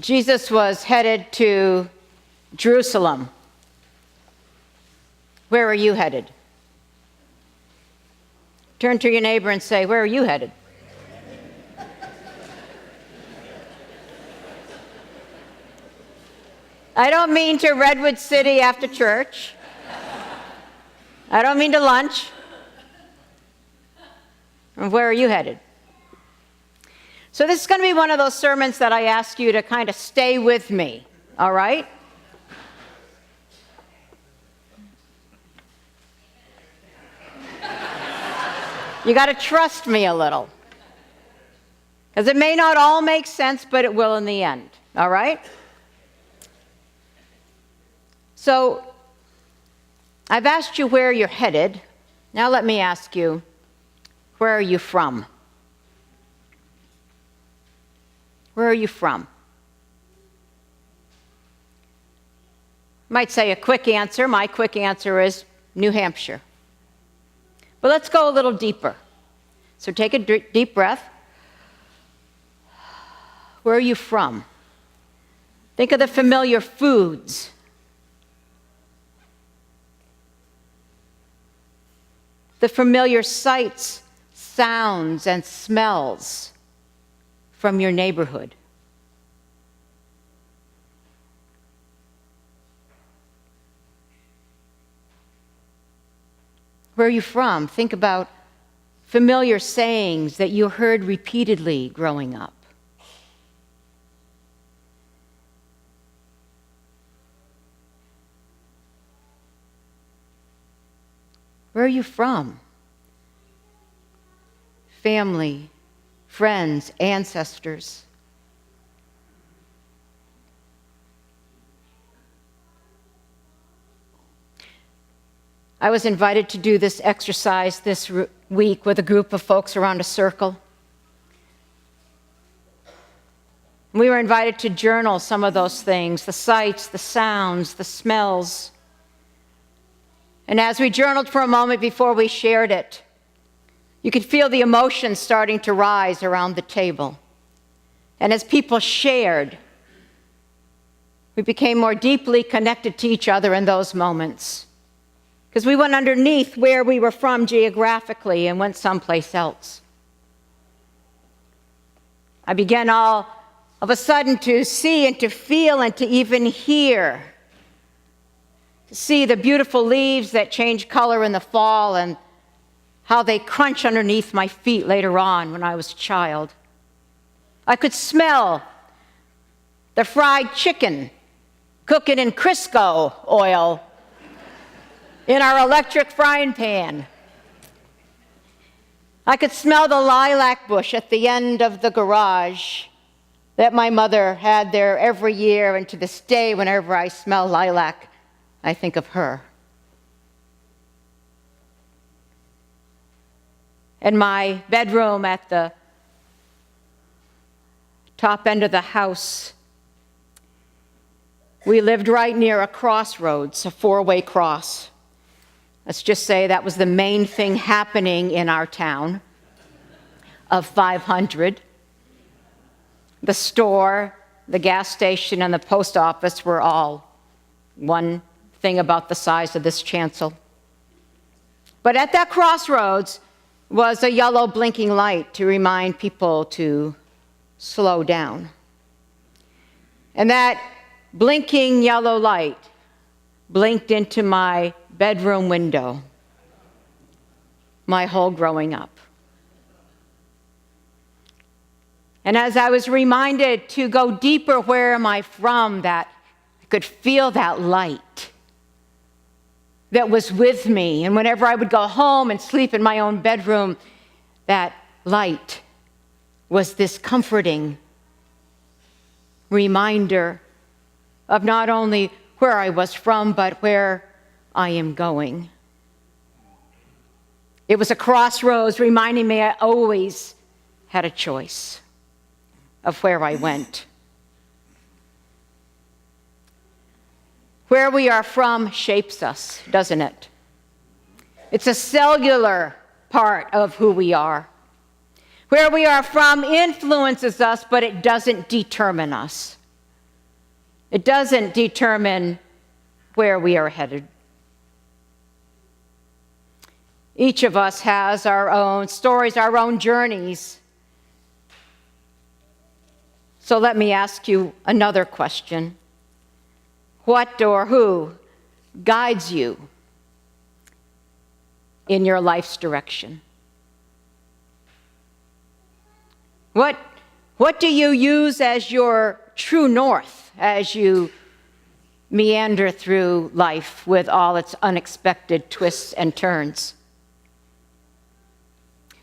Jesus was headed to Jerusalem. Where are you headed? Turn to your neighbor and say, where are you headed? I don't mean to Redwood City after church. I don't mean to lunch. Where are you headed? So this is going to be one of those sermons that I ask you to kind of stay with me, all right? You got to trust me a little. Because it may not all make sense, but it will in the end, all right? So, I've asked you where you're headed. Now let me ask you, where are you from? Where are you from? You might say a quick answer. My quick answer is New Hampshire. But let's go a little deeper. So take a deep breath. Where are you from? Think of the familiar foods. The familiar sights, sounds, and smells from your neighborhood. Where are you from? Think about familiar sayings that you heard repeatedly growing up. Where are you from? Family, friends, ancestors. I was invited to do this exercise this week with a group of folks around a circle. We were invited to journal some of those things, the sights, the sounds, the smells. And as we journaled for a moment before we shared it, you could feel the emotions starting to rise around the table. And as people shared, we became more deeply connected to each other in those moments. Because we went underneath where we were from geographically and went someplace else. I began all of a sudden to see and to feel and to even hear. To see the beautiful leaves that change color in the fall and how they crunch underneath my feet later on when I was a child. I could smell the fried chicken cooking in Crisco oil in our electric frying pan. I could smell the lilac bush at the end of the garage that my mother had there every year, and to this day, whenever I smell lilac, I think of her. And my bedroom at the top end of the house, we lived right near a crossroads, a four-way cross. Let's just say that was the main thing happening in our town of 500. The store, the gas station, and the post office were all one thing about the size of this chancel. But at that crossroads was a yellow blinking light to remind people to slow down. And that blinking yellow light blinked into my bedroom window my whole growing up. And as I was reminded to go deeper, where am I from, that I could feel that light that was with me. And whenever I would go home and sleep in my own bedroom, that light was this comforting reminder of not only where I was from, but where I am going. It was a crossroads reminding me I always had a choice of where I went. Where we are from shapes us, doesn't it? It's a cellular part of who we are. Where we are from influences us, but it doesn't determine us. It doesn't determine where we are headed. Each of us has our own stories, our own journeys. So let me ask you another question. What or who guides you in your life's direction? What do you use as your true north as you meander through life with all its unexpected twists and turns?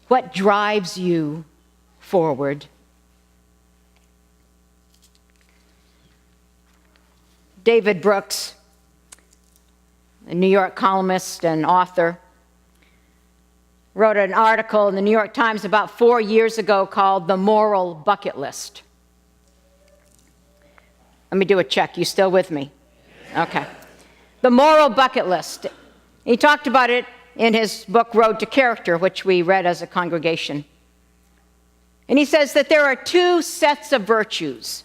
What drives you forward? David Brooks, a New York columnist and author, wrote an article in the New York Times about 4 years ago called The Moral Bucket List. Let me do a check. You still with me? Okay. The Moral Bucket List. He talked about it in his book, Road to Character, which we read as a congregation. And he says that there are two sets of virtues.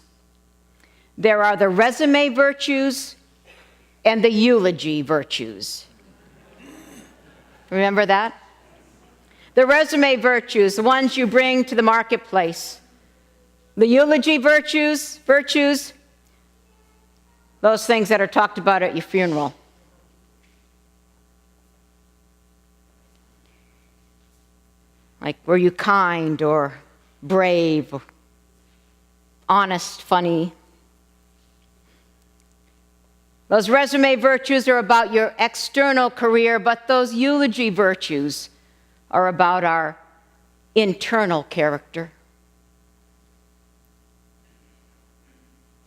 There are the resume virtues and the eulogy virtues. Remember that? The resume virtues, the ones you bring to the marketplace. The eulogy virtues, those things that are talked about at your funeral. Like, were you kind or brave, or honest, funny? Those resume virtues are about your external career, but those eulogy virtues are about our internal character.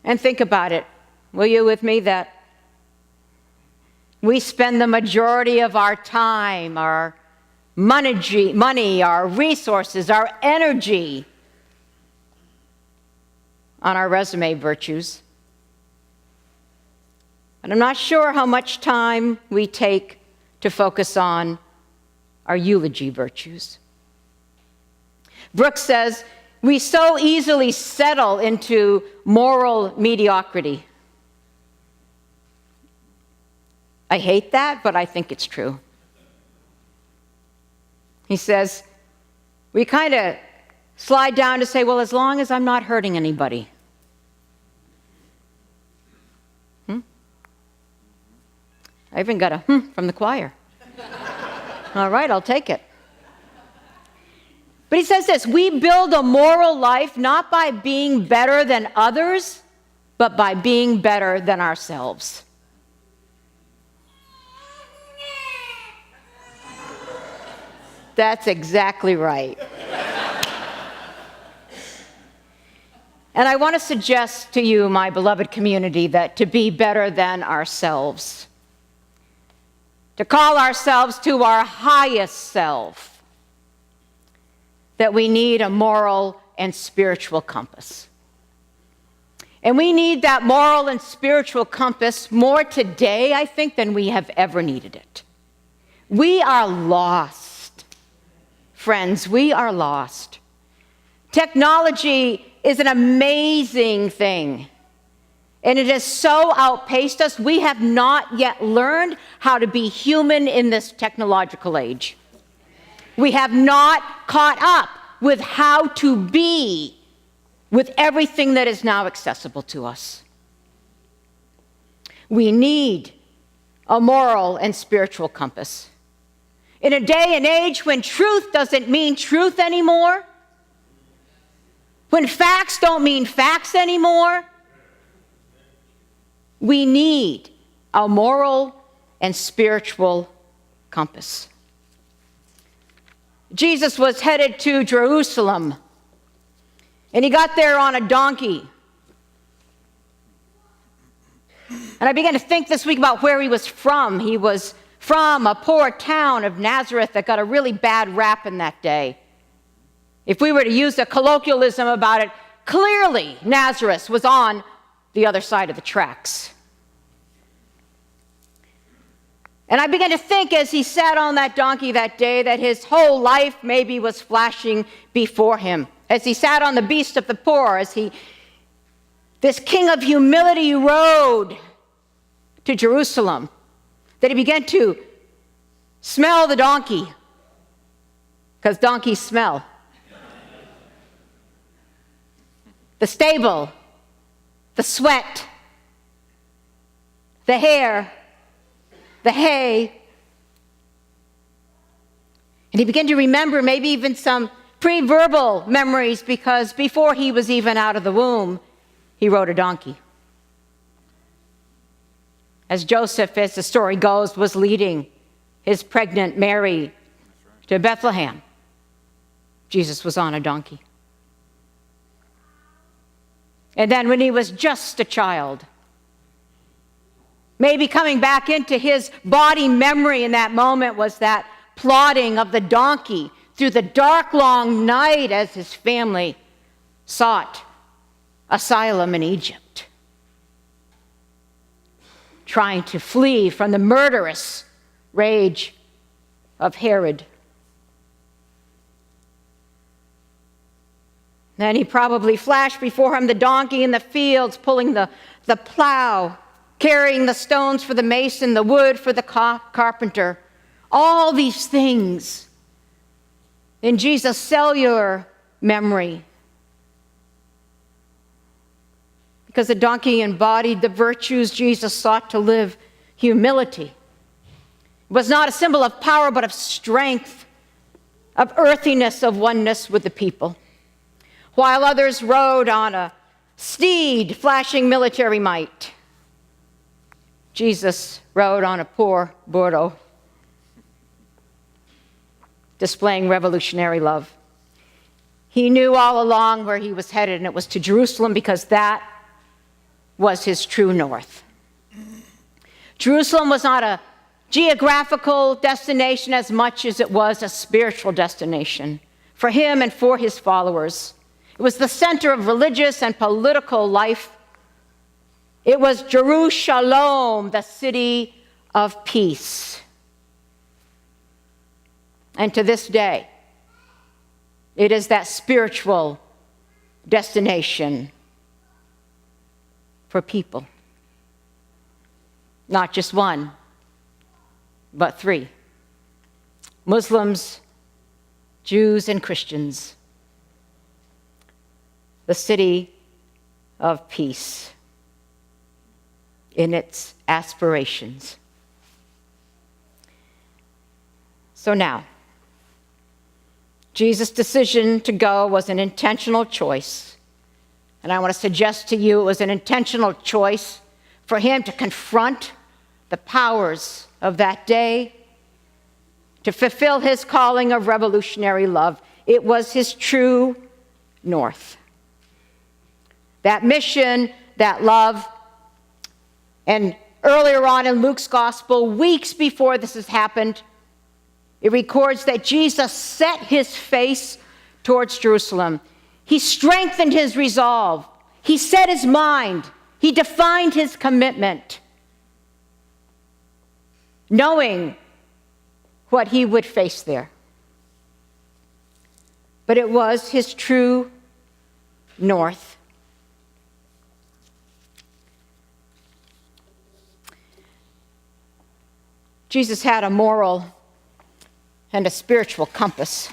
And think about it, will you, with me, that we spend the majority of our time, our money, our resources, our energy on our resume virtues. And I'm not sure how much time we take to focus on our eulogy virtues. Brooks says, we so easily settle into moral mediocrity. I hate that, but I think it's true. He says, we kind of slide down to say, well, as long as I'm not hurting anybody. I even got a from the choir. All right, I'll take it. But he says this, we build a moral life not by being better than others, but by being better than ourselves. That's exactly right. And I want to suggest to you, my beloved community, that to be better than ourselves, to call ourselves to our highest self, that we need a moral and spiritual compass. And we need that moral and spiritual compass more today, I think, than we have ever needed it. We are lost. Friends, we are lost. Technology is an amazing thing. And it has so outpaced us, we have not yet learned how to be human in this technological age. We have not caught up with how to be with everything that is now accessible to us. We need a moral and spiritual compass. In a day and age when truth doesn't mean truth anymore, when facts don't mean facts anymore, we need a moral and spiritual compass. Jesus was headed to Jerusalem, and he got there on a donkey. And I began to think this week about where he was from. He was from a poor town of Nazareth that got a really bad rap in that day. If we were to use a colloquialism about it, clearly Nazareth was on the other side of the tracks. And I began to think as he sat on that donkey that day that his whole life maybe was flashing before him. As he sat on the beast of the poor, this king of humility rode to Jerusalem, that he began to smell the donkey, because donkeys smell. The stable, the sweat, the hair, the hay. And he began to remember maybe even some pre-verbal memories, because before he was even out of the womb, he rode a donkey. As Joseph, as the story goes, was leading his pregnant Mary to Bethlehem, Jesus was on a donkey. And then when he was just a child, maybe coming back into his body memory in that moment was that plodding of the donkey through the dark, long night as his family sought asylum in Egypt, trying to flee from the murderous rage of Herod. Then he probably flashed before him the donkey in the fields, pulling the plow, carrying the stones for the mason, the wood for the carpenter. All these things in Jesus' cellular memory. Because the donkey embodied the virtues Jesus sought to live: humility. It was not a symbol of power, but of strength, of earthiness, of oneness with the people. While others rode on a steed flashing military might, Jesus rode on a poor burro, displaying revolutionary love. He knew all along where he was headed, and it was to Jerusalem, because that was his true north. Jerusalem was not a geographical destination as much as it was a spiritual destination for him and for his followers. It was the center of religious and political life. It was Jerusalem, the city of peace. And to this day, it is that spiritual destination for people. Not just one, but three: Muslims, Jews, and Christians. The city of peace in its aspirations. So now, Jesus' decision to go was an intentional choice. And I want to suggest to you it was an intentional choice for him to confront the powers of that day, to fulfill his calling of revolutionary love. It was his true north. That mission, that love. And earlier on in Luke's gospel, weeks before this has happened, it records that Jesus set his face towards Jerusalem. He strengthened his resolve. He set his mind. He defined his commitment, knowing what he would face there. But it was his true north. Jesus had a moral and a spiritual compass.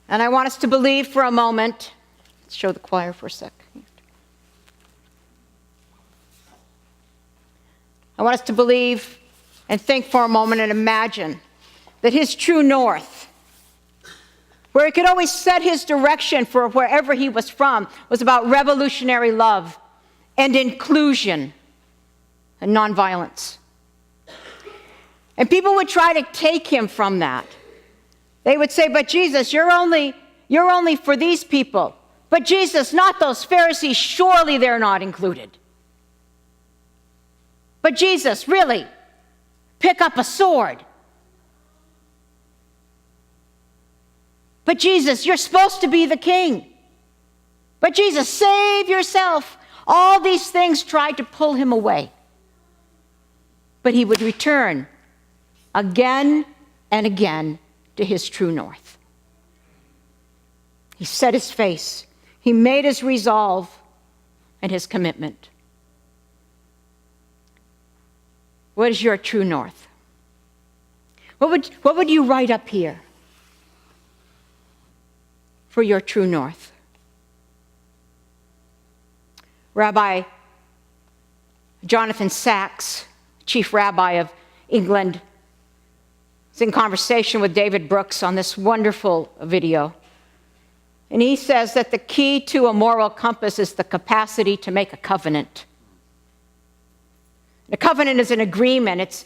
And I want us to believe for a moment. Let's show the choir for a sec. I want us to believe and think for a moment and imagine that his true north, where he could always set his direction for wherever he was from, was about revolutionary love and inclusion and nonviolence. And people would try to take him from that. They would say, but Jesus, you're only for these people. But Jesus, not those Pharisees, surely they're not included. But Jesus, really, pick up a sword. But Jesus, you're supposed to be the king. But Jesus, save yourself. All these things tried to pull him away. But he would return again and again to his true north. He set his face. He made his resolve and his commitment. What is your true north? What would you write up here for your true north? Rabbi Jonathan Sacks, chief rabbi of England, is in conversation with David Brooks on this wonderful video. And he says that the key to a moral compass is the capacity to make a covenant. A covenant is an agreement. It's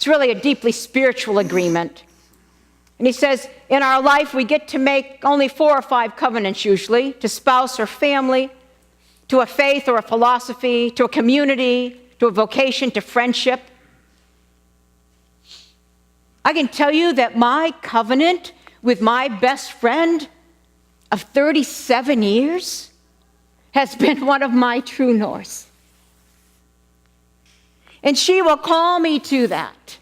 really a deeply spiritual agreement. And he says, in our life, we get to make only 4 or 5 covenants usually, to spouse or family, to a faith or a philosophy, to a community, to a vocation, to friendship. I can tell you that my covenant with my best friend of 37 years has been one of my true norths. And she will call me to that.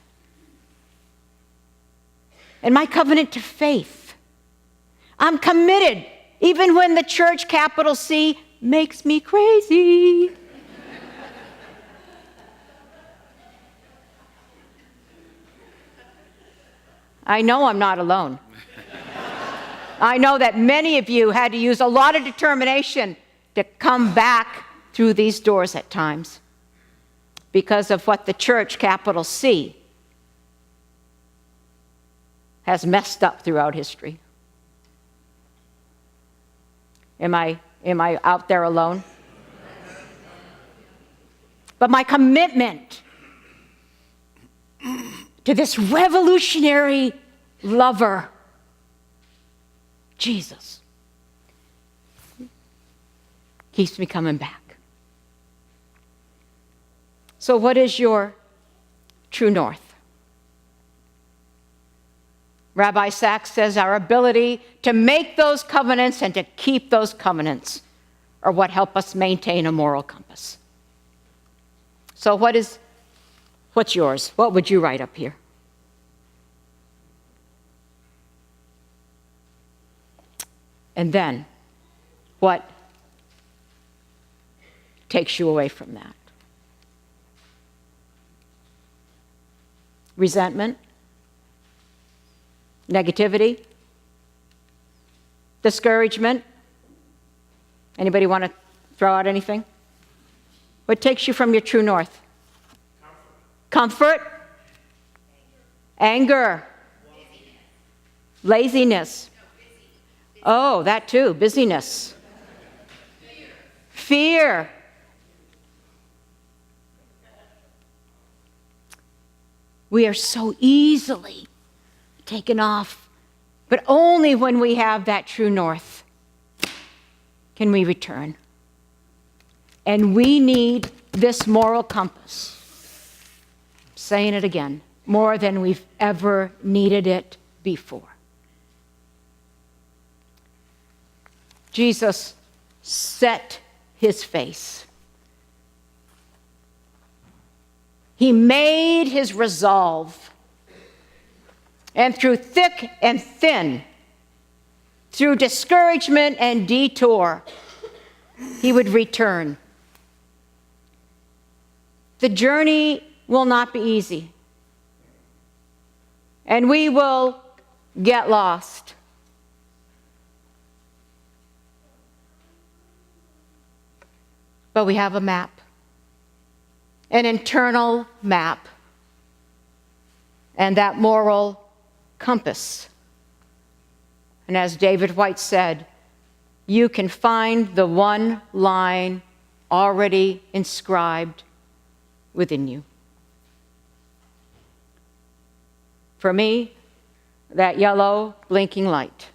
And my covenant to faith. I'm committed, even when the church, capital C, makes me crazy. I know I'm not alone. I know that many of you had to use a lot of determination to come back through these doors at times because of what the church, capital C, has messed up throughout history. Am I out there alone? But my commitment to this revolutionary lover, Jesus, keeps me coming back. So what is your true north? Rabbi Sacks says our ability to make those covenants and to keep those covenants are what help us maintain a moral compass. So what's yours? What would you write up here? And then, what takes you away from that? Resentment? Negativity? Discouragement? Anybody want to throw out anything? What takes you from your true north? Comfort? Anger? Laziness? Oh, that too. Busyness. Fear. We are so easily taken off, but only when we have that true north can we return. And we need this moral compass. I'm saying it again, more than we've ever needed it before. Jesus set his face. He made his resolve. And through thick and thin, through discouragement and detour, he would return. The journey will not be easy. And we will get lost. But we have a map, an internal map, and that moral compass. And as David White said, you can find the one line already inscribed within you. For me, that yellow blinking light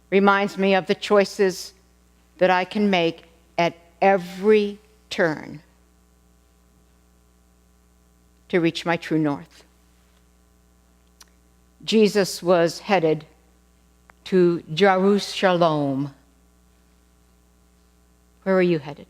reminds me of the choices that I can make at every turn to reach my true north. Jesus was headed to Jerusalem. Where are you headed?